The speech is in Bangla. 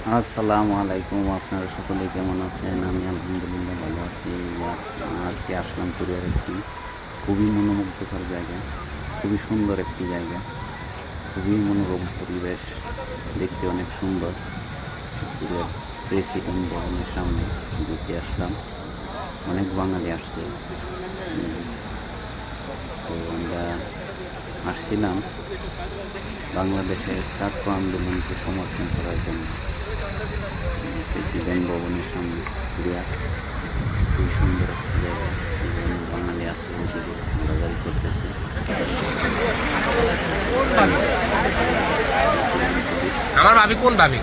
আসসালামু আলাইকুম, আপনারা সকলে কেমন আছেন? আমি আলহামদুলিল্লাহ ভালো আছি। আজকে আসলাম পুরীর একটি খুবই মনোমুগ্ধকর জায়গা, খুবই সুন্দর একটি জায়গা, খুবই মনোরম পরিবেশ, দেখতে অনেক সুন্দর। পুরীর প্রেসিডেন্ট ভবনের সামনে ঘুরতে আসলাম। অনেক বাঙালি আসছে। তো আমরা আসছিলাম বাংলাদেশের ছাত্র আন্দোলনকে সমর্থন করার জন্য। প্রেসিডেন্ট ভবনের সামনে ঘুরিয়া খুবই সুন্দর একটি জায়গা, বিভিন্ন বাঙালি আসছে, এদিকে ঘোরাঘুরি করতেছে। আমার ভাবি কোন ভাবি?